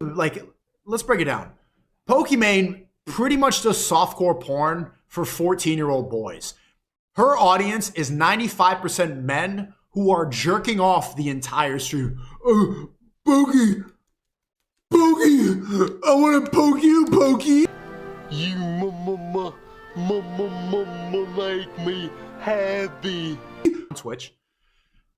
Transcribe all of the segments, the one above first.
Like, let's break it down. Pokimane pretty much does softcore porn for 14-year-old boys. Her audience is 95% men who are jerking off the entire stream. Pokey, I want to poke you, Pokey. You make me happy. Twitch.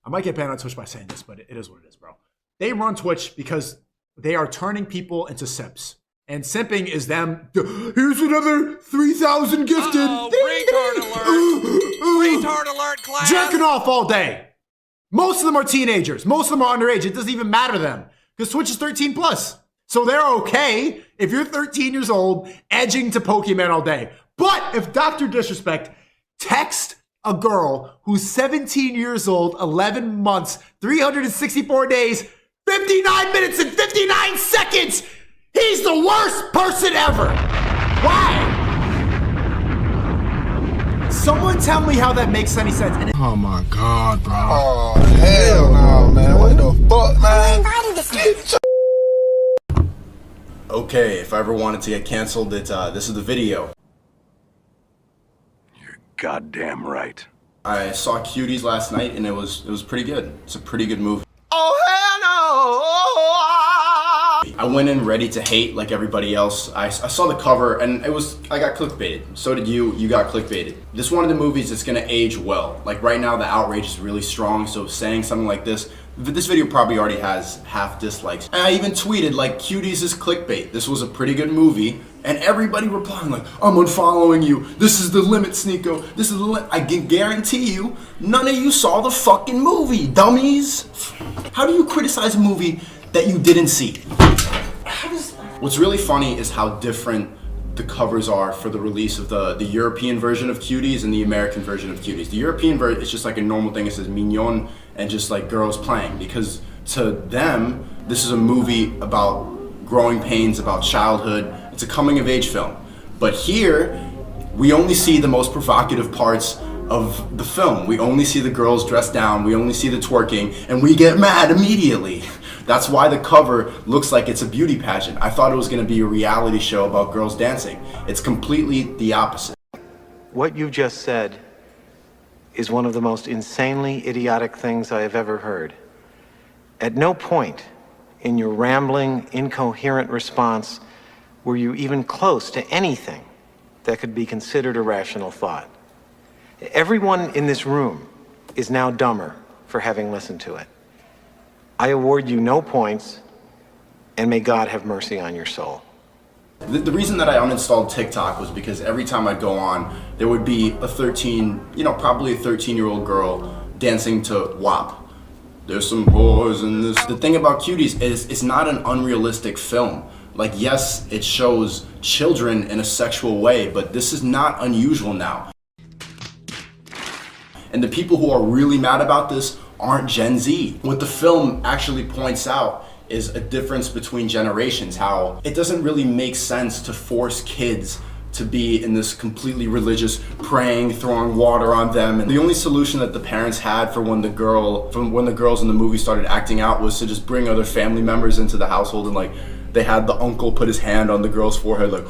I might get banned on Twitch by saying this, but it is what it is, bro. They run Twitch because they are turning people into simps. And simping is them. Here's another 3,000 gifted. Retard alert. Retard alert, class. Jerking off all day. Most of them are teenagers. Most of them are underage. It doesn't even matter to them because Twitch is 13 plus. So they're okay if you're 13 years old edging to Pokemon all day. But if Dr. Disrespect text a girl who's 17 years old, 11 months, 364 days, 59 minutes and 59 seconds, he's the worst person ever. Why? Someone tell me how that makes any sense. Oh my God, bro. Oh, hell no, man. What the fuck, man? Okay, if I ever wanted to get canceled, this is the video. You're goddamn right. I saw Cuties last night and it was pretty good. It's a pretty good movie. Oh, hell no. I went in ready to hate like everybody else. I saw the cover and I got clickbaited. So did you. You got clickbaited. This is one of the movies that's gonna age well. Like right now the outrage is really strong, so saying something like this video probably already has half dislikes. And I even tweeted like, Cuties is clickbait. This was a pretty good movie. And everybody replying like, I'm unfollowing you. This is the limit, SNEAKO. This is the limit. I can guarantee you, none of you saw the fucking movie, dummies. How do you criticize a movie that you didn't see? What's really funny is how different the covers are for the release of the European version of Cuties and the American version of Cuties. The European version is just like a normal thing. It says mignon and just like girls playing, because to them, this is a movie about growing pains, about childhood. It's a coming of age film. But here, we only see the most provocative parts of the film. We only see the girls dressed down, we only see the twerking, and we get mad immediately. That's why the cover looks like it's a beauty pageant. I thought it was gonna be a reality show about girls dancing. It's completely the opposite. What you just said is one of the most insanely idiotic things I have ever heard. At no point in your rambling, incoherent response were you even close to anything that could be considered a rational thought. Everyone in this room is now dumber for having listened to it. I award you no points, and may God have mercy on your soul. The reason that I uninstalled TikTok was because every time I'd go on, there would be a probably a 13-year-old girl dancing to WAP. There's some boys in this. The thing about Cuties is it's not an unrealistic film. Like, yes, it shows children in a sexual way, but this is not unusual now. And the people who are really mad about this aren't Gen Z. What the film actually points out is a difference between generations, how it doesn't really make sense to force kids to be in this completely religious praying, throwing water on them. And the only solution that the parents had for when the girls in the movie started acting out was to just bring other family members into the household, and like they had the uncle put his hand on the girl's forehead like,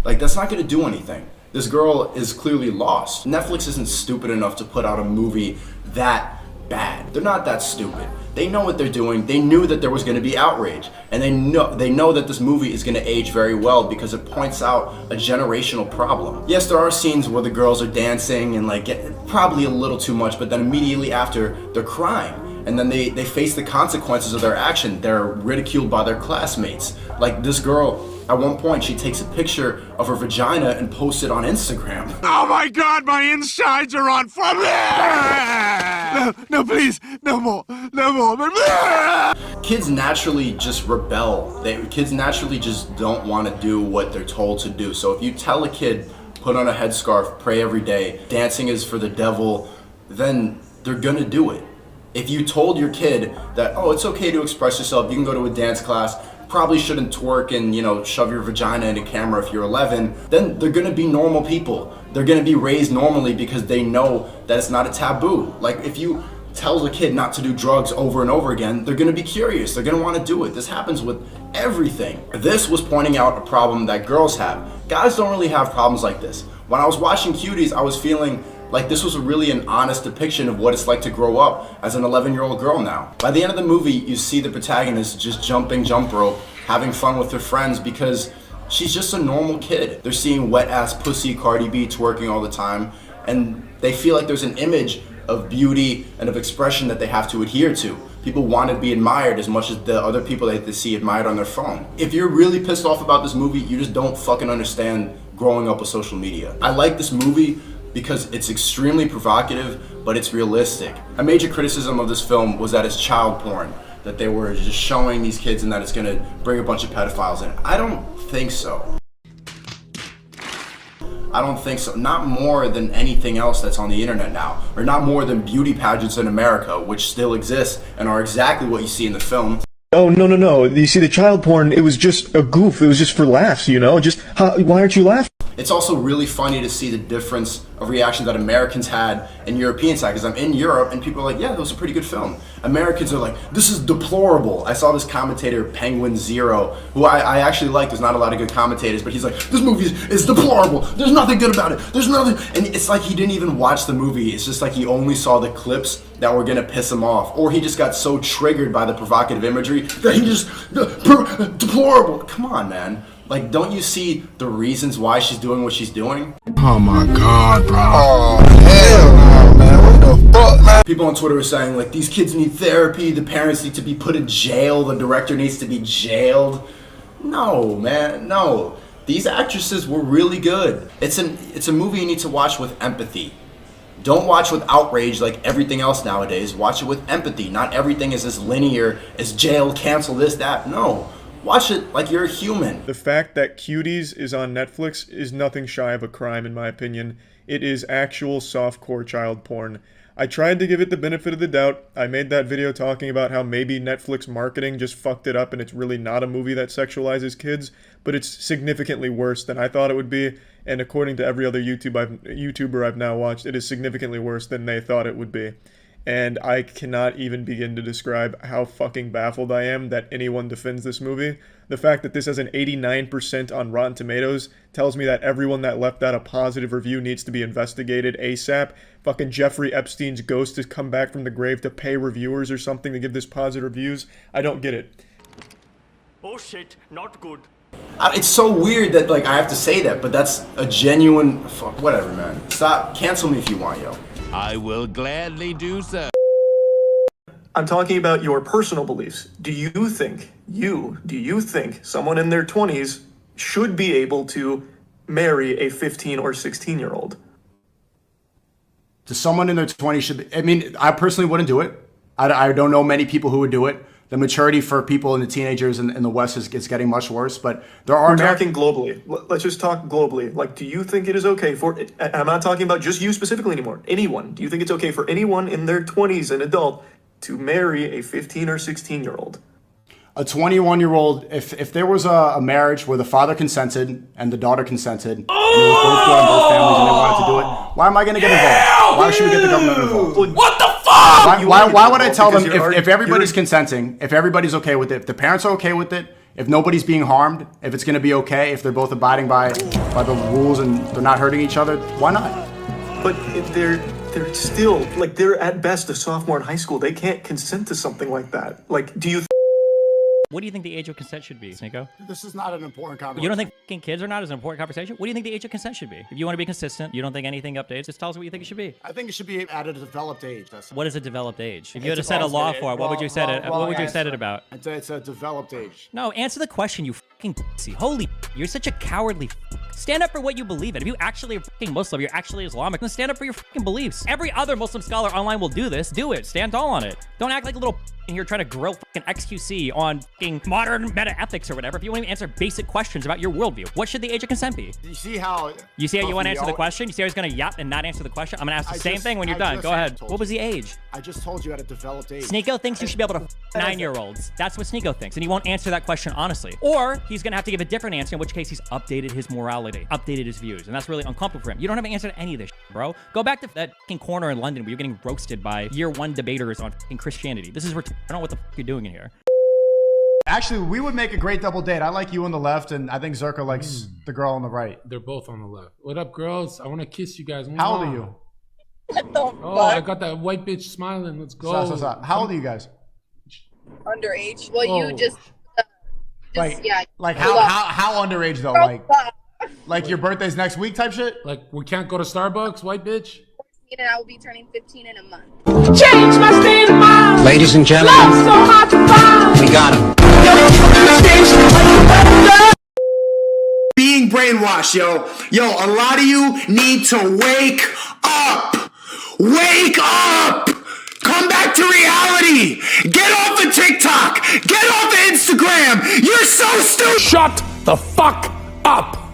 like that's not gonna do anything. This girl is clearly lost. Netflix isn't stupid enough to put out a movie that bad. They're not that stupid. They know what they're doing. They knew that there was going to be outrage, and they know that this movie is going to age very well because it points out a generational problem. Yes, there are scenes where the girls are dancing and like probably a little too much, but then immediately after they're crying, and then they face the consequences of their action. They're ridiculed by their classmates. Like this girl, at one point, she takes a picture of her vagina and posts it on Instagram. Oh my God, my insides are on fire! No, please, no more. Kids naturally just rebel. Kids naturally just don't want to do what they're told to do. So if you tell a kid, put on a headscarf, pray every day, dancing is for the devil, then they're gonna do it. If you told your kid that, oh, it's okay to express yourself, you can go to a dance class, probably shouldn't twerk and, shove your vagina in a camera if you're 11, then they're gonna be normal people. They're gonna be raised normally because they know that it's not a taboo. Like if you tells a kid not to do drugs over and over again, they're gonna be curious. They're gonna wanna do it. This happens with everything. This was pointing out a problem that girls have. Guys don't really have problems like this. When I was watching Cuties, I was feeling like this was really an honest depiction of what it's like to grow up as an 11-year-old girl now. By the end of the movie, you see the protagonist just jumping jump rope, having fun with her friends because she's just a normal kid. They're seeing wet-ass pussy Cardi B twerking all the time, and they feel like there's an image of beauty and of expression that they have to adhere to. People want to be admired as much as the other people that they see admired on their phone. If you're really pissed off about this movie, you just don't fucking understand growing up with social media. I like this movie because it's extremely provocative, but it's realistic. A major criticism of this film was that it's child porn, that they were just showing these kids and that it's gonna bring a bunch of pedophiles in. I don't think so. I don't think so. Not more than anything else that's on the internet now, or not more than beauty pageants in America, which still exist and are exactly what you see in the film. Oh, no. You see, the child porn, it was just a goof. It was just for laughs, you know? Why aren't you laughing? It's also really funny to see the difference of reaction that Americans had in European side, because I'm in Europe and people are like, yeah, that was a pretty good film. Americans are like, this is deplorable. I saw this commentator, Penguin Zero, who I actually like. There's not a lot of good commentators, but he's like, this movie is deplorable. There's nothing good about it. There's nothing. And it's like he didn't even watch the movie. It's just like he only saw the clips that were gonna piss him off. Or he just got so triggered by the provocative imagery that he just, deplorable. Come on, man. Like, don't you see the reasons why she's doing what she's doing? Oh my God, bro. Oh, hell no, man. What the fuck, man? People on Twitter are saying, like, these kids need therapy, the parents need to be put in jail, the director needs to be jailed. No, man, no. These actresses were really good. It's a movie you need to watch with empathy. Don't watch with outrage like everything else nowadays. Watch it with empathy. Not everything is as linear as jail, cancel this, that. No. Watch it like you're a human. The fact that Cuties is on Netflix is nothing shy of a crime, in my opinion. It is actual softcore child porn. I tried to give it the benefit of the doubt. I made that video talking about how maybe Netflix marketing just fucked it up and it's really not a movie that sexualizes kids, but it's significantly worse than I thought it would be. And according to every other YouTuber I've now watched, it is significantly worse than they thought it would be. And I cannot even begin to describe how fucking baffled I am that anyone defends this movie. The fact that this has an 89% on Rotten Tomatoes tells me that everyone that left out a positive review needs to be investigated ASAP. Fucking Jeffrey Epstein's ghost has come back from the grave to pay reviewers or something to give this positive reviews. I don't get it. Oh shit, not good. It's so weird that, like, I have to say that, but that's a genuine... Fuck, whatever, man. Stop. Cancel me if you want, yo. I will gladly do so. I'm talking about your personal beliefs. Do you think someone in their 20s should be able to marry a 15 or 16-year-old? Someone in their 20s should be... I mean, I personally wouldn't do it. I don't know many people who would do it. The maturity for people in the teenagers in the West is getting much worse, but there are... We're talking globally. Let's just talk globally. Like, do you think it is okay for... I'm not talking about just you specifically anymore. Anyone. Do you think it's okay for anyone in their 20s, an adult, to marry a 15 or 16-year-old? A 21-year-old, if there was a marriage where the father consented and the daughter consented, and it was both good on both families and they wanted to do it, why am I going to get involved? Why should we get the government involved? What the fuck? Why would I tell them if everybody's consenting, if everybody's okay with it, if the parents are okay with it, if nobody's being harmed, if it's going to be okay, if they're both abiding by the rules and they're not hurting each other, why not? But they're still, like, they're at best a sophomore in high school. They can't consent to something like that. Like, do you... What do you think the age of consent should be, SNEAKO? This is not an important conversation. You don't think f***ing kids are not as an important conversation? What do you think the age of consent should be? If you want to be consistent, you don't think anything updates, just tell us what you think it should be. I think it should be at a developed age. What is a developed age? If you had to set a law for it, what would you set it? What would you set it about? It's a developed age. No, answer the question, you fucking pussy. Holy, you're such a cowardly. Stand up for what you believe in. If you actually are fucking Muslim, you're actually Islamic, then stand up for your fucking beliefs. Every other Muslim scholar online will do this. Do it. Stand tall on it. Don't act like a little in here trying to grill fucking XQC on fucking modern meta ethics or whatever if you won't even answer basic questions about your worldview? What should the age of consent be? You see how you want to answer the question? You see how he's gonna yap and not answer the question? I'm gonna ask the same thing when you're done. Go ahead. What was the age? I just told you at a developed age. SNEAKO thinks you should be able to f 9-year-olds. That's what SNEAKO thinks, and he won't answer that question honestly. Or he's gonna have to give a different answer, in which case he's updated his morality, updated his views, and that's really uncomfortable for him. You don't have an answer to any of this shit, bro. Go back to that fucking corner in London where you're getting roasted by year 1 debaters on fucking Christianity. This is I don't know what the fuck you're doing in here. Actually, we would make a great double date. I like you on the left, and I think Zerko likes the girl on the right. They're both on the left. What up, girls? I want to kiss you guys. How old are you? What the Oh, I got that white bitch smiling. Let's go. Stop. How old are you guys? Underage. Well, Whoa. you just yeah. Like how underage though? Like your birthday's next week type shit? Like we can't go to Starbucks, white bitch? And I will be turning 15 in a month. Change my state of mind. Ladies and gentlemen, love so hard to find. We got him. Being brainwashed, yo. Yo, a lot of you need to wake up. Wake up. Come back to reality. Get off of TikTok. Get off of Instagram. You're so stupid. Shut the fuck up.